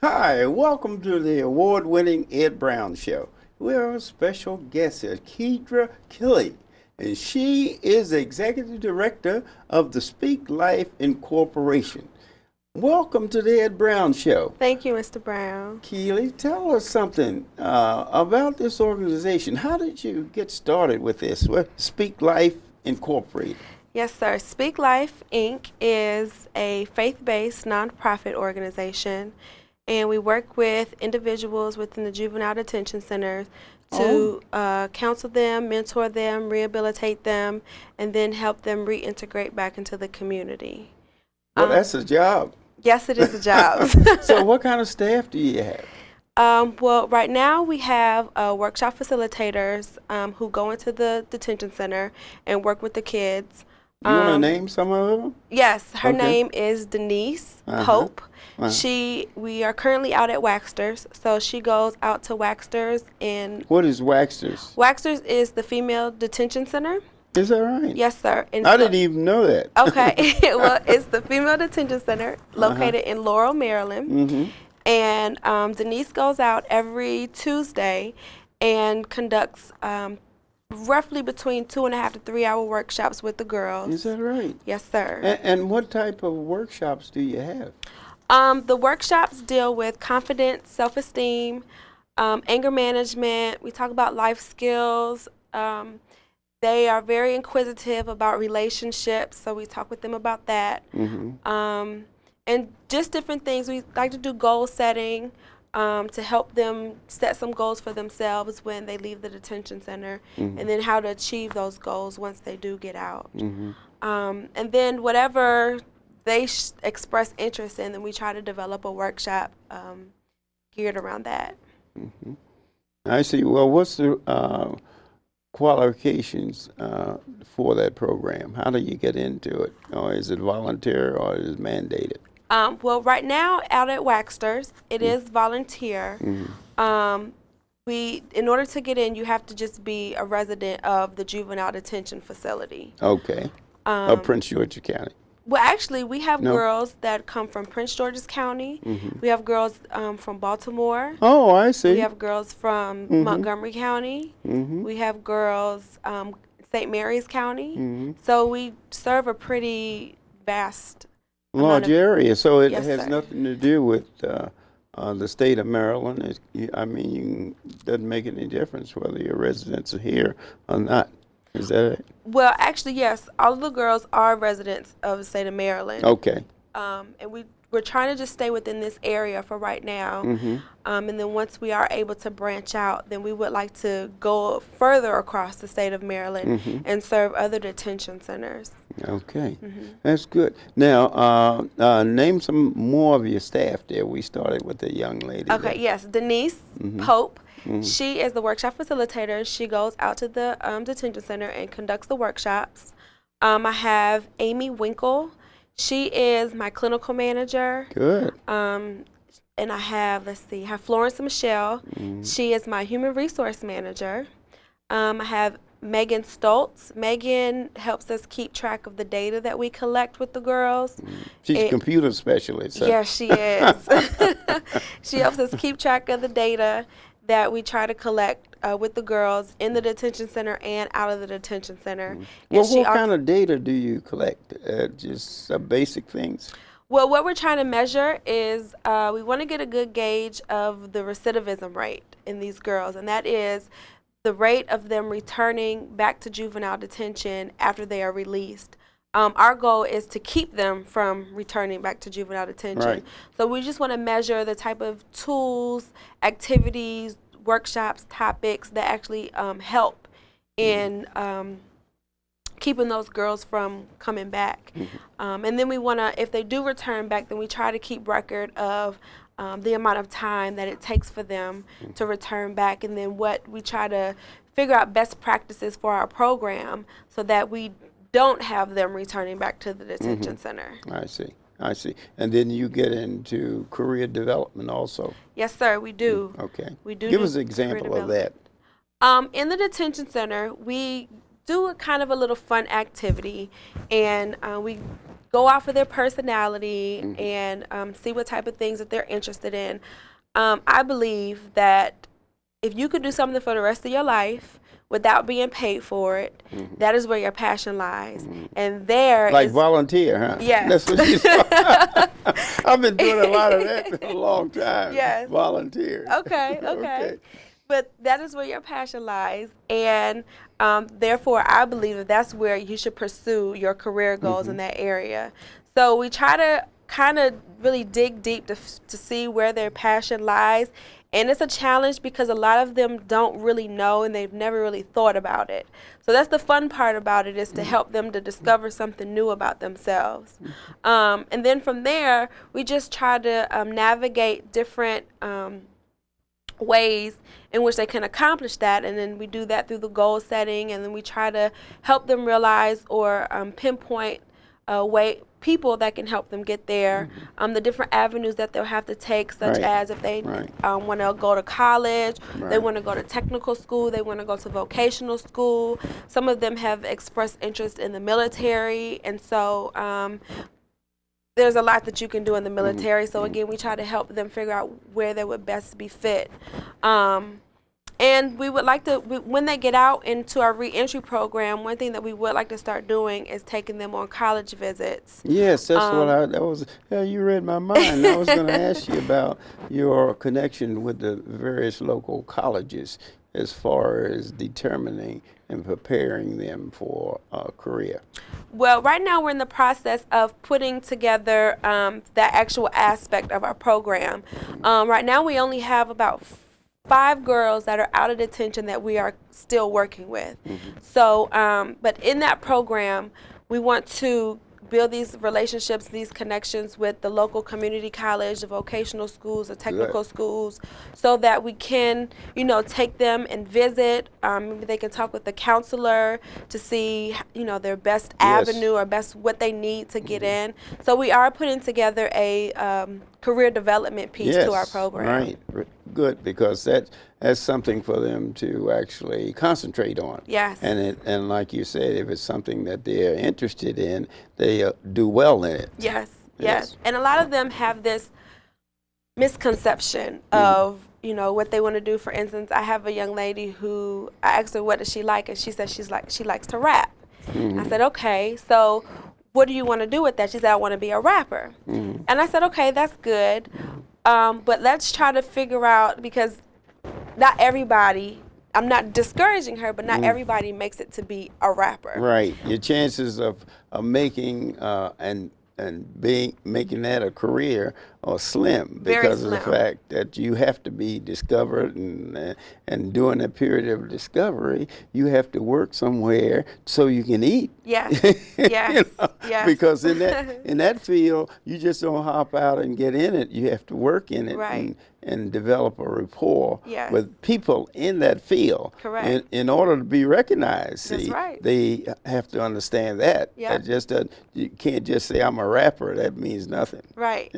Hi, welcome to the award-winning Ed Brown Show. We have a special guest here, Kedra Killey, and she is the executive director of the Speak Life Incorporation. Welcome to the Ed Brown Show. Thank you, Mr. Brown. Keely, tell us something about this organization. How did you get started with this? Speak Life Incorporated. Yes, sir. Speak Life Inc. is a faith-based nonprofit organization, and we work with individuals within the juvenile detention centers to counsel them, mentor them, rehabilitate them, and then help them reintegrate back into the community. Well, that's a job. Yes, it is a job. So what kind of staff do you have? Well, right now we have workshop facilitators who go into the detention center and work with the kids. You want to name some of them? Yes, her Okay. name is Denise Pope. We are currently out at Waxters, so she goes out to Waxters and What is Waxters? Waxters is the female detention center. Is that right? Yes, sir. And I didn't even know that. Okay, well, it's the female detention center located in Laurel, Maryland. Mm-hmm. And Denise goes out every Tuesday and conducts roughly between 2.5 to 3 hour workshops with the girls. Is that right? Yes, sir. And what type of workshops do you have? The workshops deal with confidence, self-esteem, anger management. We talk about life skills. They are very inquisitive about relationships, so we talk with them about that. Mm-hmm. And just different things. We like to do goal setting to help them set some goals for themselves when they leave the detention center, Mm-hmm. and then how to achieve those goals once they do get out. Mm-hmm. And then whatever they express interest in, then we try to develop a workshop geared around that. Mm-hmm. I see. Well, what's the qualifications for that program? How do you get into it? Or is it volunteer or is it mandated? Well, right now out at Waxters, it is volunteer. Mm-hmm. In order to get in, you have to just be a resident of the juvenile detention facility. Okay. Of Prince George's County. Well, actually, we have No. girls that come from Prince George's County. Mm-hmm. We have girls from Baltimore. Oh, I see. We have girls from Montgomery County. Mm-hmm. We have girls St. Mary's County. Mm-hmm. So we serve a pretty vast Large area, so it Yes, has sir. nothing to do with the state of Maryland. Doesn't make any difference whether your residents are here or not. Is that it? Well, actually, yes. All of the girls are residents of the state of Maryland. Okay. And we're trying to just stay within this area for right now. Mm-hmm. And then once we are able to branch out, then we would like to go further across the state of Maryland and serve other detention centers. Okay. That's good. Now, name some more of your staff there. We started with the young lady. Okay, there. yes. Denise Pope. She is the workshop facilitator. She goes out to the detention center and conducts the workshops. I have Amy Winkle. She is my clinical manager. Good. And I have, I have Florence Michelle. She is my human resource manager. I have Megan Stoltz. Megan helps us keep track of the data that we collect with the girls. She's a computer specialist. Huh? Yes, she is. She helps us keep track of the data that we try to collect with the girls in the detention center and out of the detention center. Well, And she what kind of data do you collect? Just basic things? Well, what we're trying to measure is we want to get a good gauge of the recidivism rate in these girls, and that is the rate of them returning back to juvenile detention after they are released. Our goal is to keep them from returning back to juvenile detention. Right. So we just want to measure the type of tools, activities, workshops, topics that actually help in keeping those girls from coming back. And then we want to, if they do return back, then we try to keep record of the amount of time that it takes for them to return back, and then what we try to figure out best practices for our program so that we don't have them returning back to the detention center. I see. I see. And then you get into career development also. Yes, sir, we do. Okay. We do. Give do us an career example of development. that. In the detention center, we do a kind of a little fun activity, and we go off of their personality and see what type of things that they're interested in. I believe that if you could do something for the rest of your life without being paid for it, that is where your passion lies. And there like is, volunteer, huh? Yes. That's what you I've been doing a lot of that for a long time. Yes. Volunteer. Okay. But that is where your passion lies. And therefore, I believe that that's where you should pursue your career goals in that area. So we try to kind of really dig deep to see where their passion lies. And it's a challenge because a lot of them don't really know and they've never really thought about it. So that's the fun part about it, is to help them to discover something new about themselves. And then from there, we just try to navigate different ways in which they can accomplish that, and then we do that through the goal setting, and then we try to help them realize or pinpoint people that can help them get there, the different avenues that they'll have to take, such as if they want to go to college, they want to go to technical school, they want to go to vocational school. Some of them have expressed interest in the military, and so there's a lot that you can do in the military. So again, we try to help them figure out where they would best be fit. And we would like to, when they get out into our reentry program, one thing that we would like to start doing is taking them on college visits. Yes, that's that was, you read my mind. I was going to ask you about your connection with the various local colleges as far as determining and preparing them for a career. Well, right now we're in the process of putting together that actual aspect of our program. Right now we only have about 5 girls that are out of detention that we are still working with. So, but in that program, we want to build these relationships, these connections with the local community college, the vocational schools, the technical schools, so that we can, take them and visit. Maybe they can talk with the counselor to see, their best avenue or best what they need to get in. So we are putting together a career development piece to our program. Right. Good, because that's something for them to actually concentrate on. Yes. And like you said, if it's something that they're interested in, they do well in it. Yes. And a lot of them have this misconception of what they want to do. For instance, I have a young lady who, I asked her what does she like, and she said she likes to rap. I said, okay, so what do you want to do with that? She said, I want to be a rapper. And I said, okay, that's good. But let's try to figure out, because not everybody, I'm not discouraging her, but not everybody makes it to be a rapper. Right. Your chances of making making that a career are slim, because of the fact that you have to be discovered, and during that period of discovery, you have to work somewhere so you can eat. Yes. Because in that field, you just don't hop out and get in it. You have to work in it and develop a rapport with people in that field. Correct. In order to be recognized. That's right. They have to understand that. You can't just say I'm a rapper. That means nothing. Right.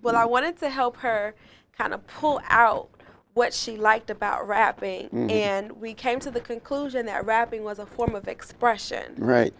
Well, I wanted to help her kind of pull out what she liked about rapping, and we came to the conclusion that rapping was a form of expression. Right.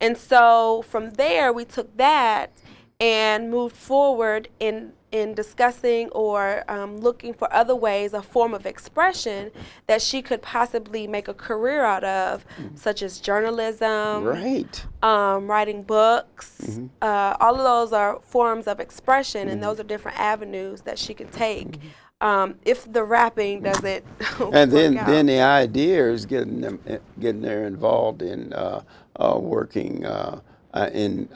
And so from there, we took that and moved forward in discussing or looking for other ways, a form of expression that she could possibly make a career out of, such as journalism, writing books. All of those are forms of expression, and those are different avenues that she could take. If the rapping doesn't and then the idea is getting her involved in working in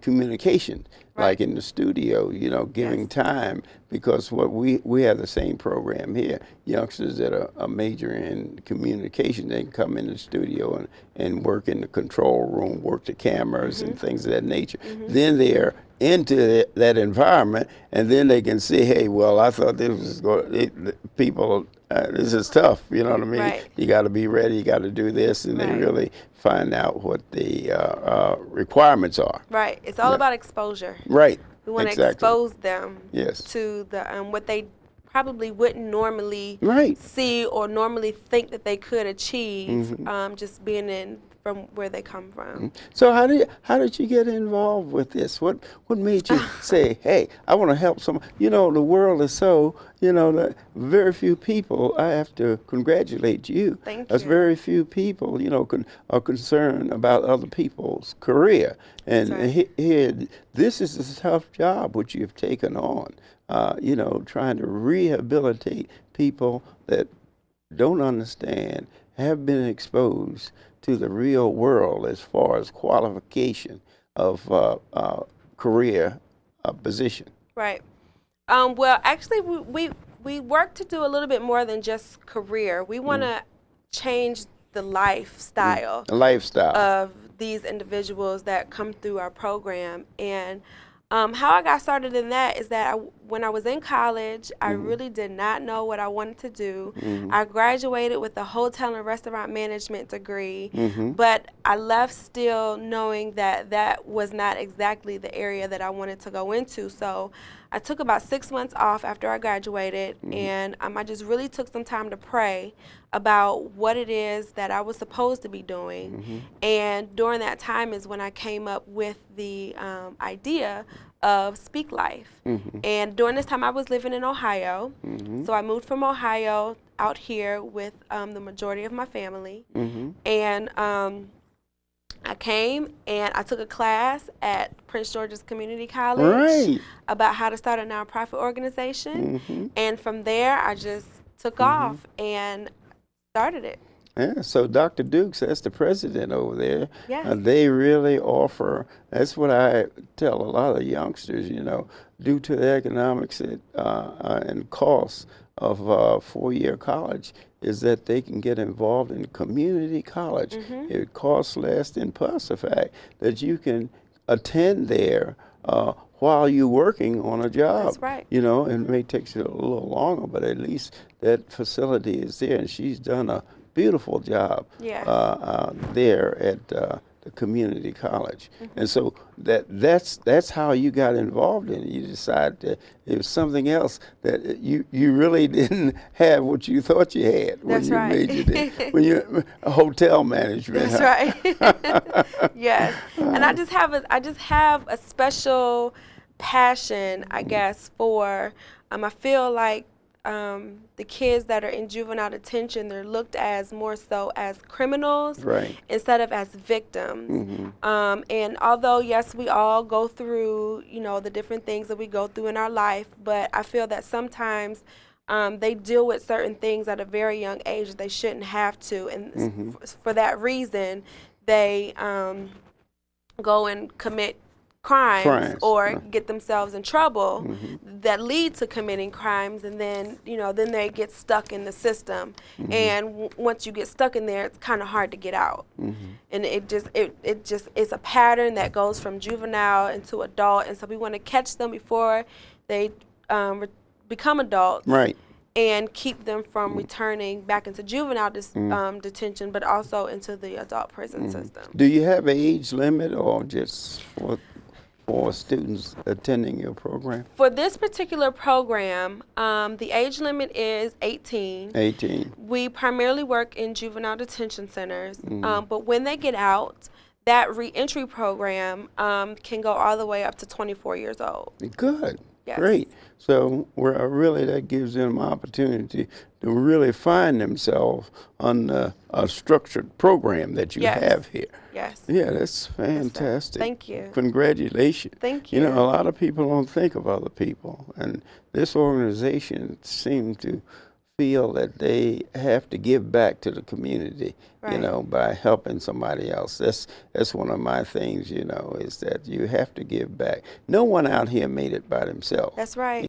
communication, like in the studio, giving time, because what we have the same program here. Youngsters that are majoring in communication, they can come in the studio and work in the control room, work the cameras and things of that nature. Then they're into that environment, and then they can see, hey, well, I thought this was people. This is tough, you know what I mean? Right. You got to be ready, you got to do this, and they really find out what the requirements are. Right. It's all about exposure. Right. We want to expose them to the what they probably wouldn't normally see or normally think that they could achieve, just being in from where they come from. So how did you get involved with this? What made you say, "Hey, I want to help someone"? You know, the world is so, that very few people. I have to congratulate you. Thank As you. very few people, are concerned about other people's career. And That's right. here, this is a tough job which you've taken on. Trying to rehabilitate people that don't understand, have been exposed to the real world as far as qualification of career position. Right. Well, actually, we work to do a little bit more than just career. We want to change the lifestyle A lifestyle. of these individuals that come through our program. And how I got started in that is that when I was in college, I really did not know what I wanted to do. I graduated with a hotel and restaurant management degree, but I left still knowing that that was not exactly the area that I wanted to go into. So I took about 6 months off after I graduated, and I just really took some time to pray about what it is that I was supposed to be doing. And during that time is when I came up with the idea of Speak Life. And during this time I was living in Ohio. So I moved from Ohio out here with the majority of my family. And I came and I took a class at Prince George's Community College about how to start a nonprofit organization. And from there I just took off and started it. Yeah, so Dr. Dukes, that's the president over there. Yes. They really offer, that's what I tell a lot of youngsters, due to the economics and costs of four-year college, is that they can get involved in community college. It costs less, and plus the fact that you can attend there while you're working on a job. That's right. It may take you a little longer, but at least that facility is there, and she's done a beautiful job there at the community college. And so that's how you got involved in it. You decided that it was something else that you really didn't have what you thought you had when you majored in. When you hotel management. That's right. Yes. And I just have a special passion, I guess, for I feel like the kids that are in juvenile detention, they're looked as more so as criminals instead of as victims. And although, yes, we all go through, the different things that we go through in our life, but I feel that sometimes they deal with certain things at a very young age that they shouldn't have to. And for that reason, they go and commit crimes or get themselves in trouble that lead to committing crimes, and then then they get stuck in the system. And once you get stuck in there, it's kind of hard to get out. And it just it's a pattern that goes from juvenile into adult, and so we want to catch them before they become adults, and keep them from returning back into juvenile detention, but also into the adult prison system. Do you have an age limit, or just for students attending your program? For this particular program, the age limit is 18. 18. We primarily work in juvenile detention centers, but when they get out, that reentry program can go all the way up to 24 years old. Good. Yes. Great. So really that gives them an opportunity to really find themselves on a structured program that you have here. Yes. Yeah, that's fantastic. Thank you. Congratulations. Thank you. A lot of people don't think of other people, and this organization seems to feel that they have to give back to the community, by helping somebody else. That's one of my things, is that you have to give back. No one out here made it by themselves. That's right.